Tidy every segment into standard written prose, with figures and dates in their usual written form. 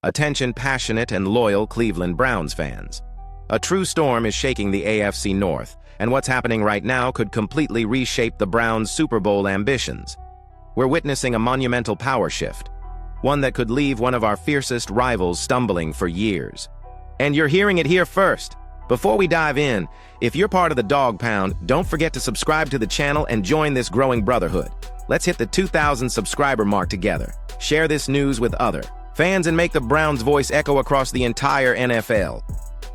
Attention passionate and loyal Cleveland Browns fans. A true storm is shaking the AFC North, and what's happening right now could completely reshape the Browns' Super Bowl ambitions. We're witnessing a monumental power shift, one that could leave one of our fiercest rivals stumbling for years. And you're hearing it here first. Before we dive in, if you're part of the Dog Pound, don't forget to subscribe to the channel and join this growing brotherhood. Let's hit the 2,000 subscriber mark together. Share this news with other fans and make the Browns' voice echo across the entire NFL.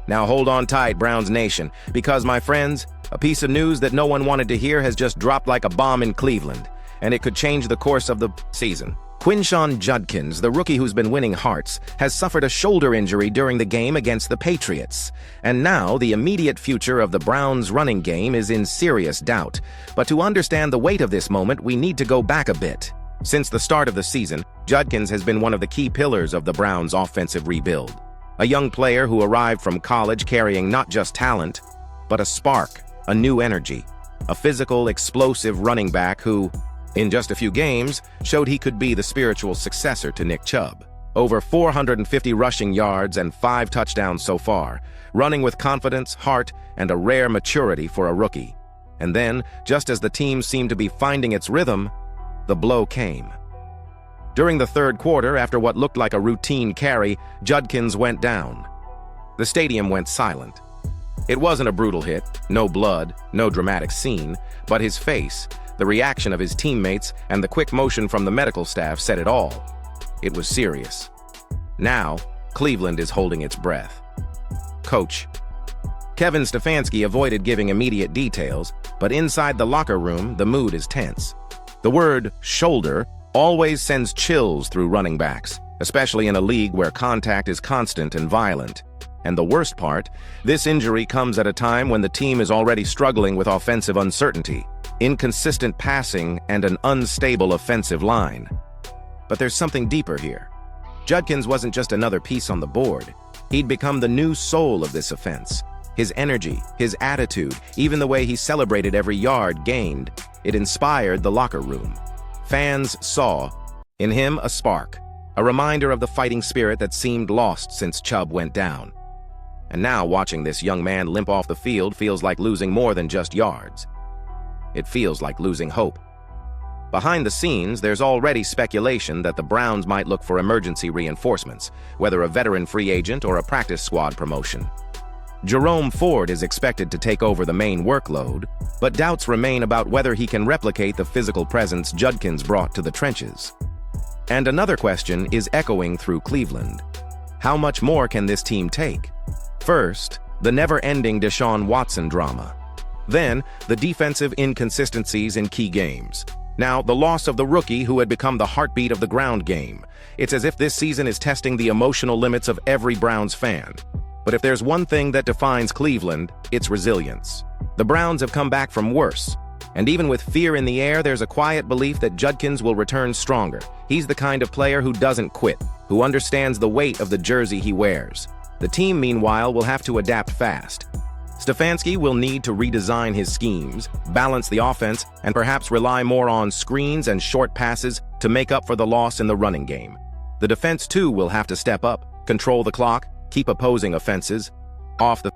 Now hold on tight, Browns Nation, because, my friends, a piece of news that no one wanted to hear has just dropped like a bomb in Cleveland, and it could change the course of the season. Quinshon Judkins, the rookie who's been winning hearts, has suffered a shoulder injury during the game against the Patriots. And now the immediate future of the Browns' running game is in serious doubt. But to understand the weight of this moment, we need to go back a bit. Since the start of the season, Judkins has been one of the key pillars of the Browns' offensive rebuild. A young player who arrived from college carrying not just talent, but a spark, a new energy, a physical, explosive running back who, in just a few games, showed he could be the spiritual successor to Nick Chubb. Over 450 rushing yards and 5 touchdowns so far, running with confidence, heart, and a rare maturity for a rookie. And then, just as the team seemed to be finding its rhythm, the blow came. During the third quarter, after what looked like a routine carry, Judkins went down. The stadium went silent. It wasn't a brutal hit, no blood, no dramatic scene, but his face, the reaction of his teammates, and the quick motion from the medical staff said it all. It was serious. Now, Cleveland is holding its breath. Coach Kevin Stefanski avoided giving immediate details, but inside the locker room, the mood is tense. The word shoulder always sends chills through running backs, especially in a league where contact is constant and violent. And the worst part, this injury comes at a time when the team is already struggling with offensive uncertainty, inconsistent passing, and an unstable offensive line. But there's something deeper here. Judkins wasn't just another piece on the board. He'd become the new soul of this offense. His energy, his attitude, even the way he celebrated every yard gained, it inspired the locker room. Fans saw in him a spark, a reminder of the fighting spirit that seemed lost since Chubb went down. And now watching this young man limp off the field feels like losing more than just yards. It feels like losing hope. Behind the scenes, there's already speculation that the Browns might look for emergency reinforcements, whether a veteran free agent or a practice squad promotion. Jerome Ford is expected to take over the main workload, but doubts remain about whether he can replicate the physical presence Judkins brought to the trenches. And another question is echoing through Cleveland. How much more can this team take? First, the never-ending Deshaun Watson drama. Then, the defensive inconsistencies in key games. Now, the loss of the rookie who had become the heartbeat of the ground game. It's as if this season is testing the emotional limits of every Browns fan. But if there's one thing that defines Cleveland, it's resilience. The Browns have come back from worse. And even with fear in the air, there's a quiet belief that Judkins will return stronger. He's the kind of player who doesn't quit, who understands the weight of the jersey he wears. The team, meanwhile, will have to adapt fast. Stefanski will need to redesign his schemes, balance the offense, and perhaps rely more on screens and short passes to make up for the loss in the running game. The defense, too, will have to step up, control the clock, keep opposing offenses off the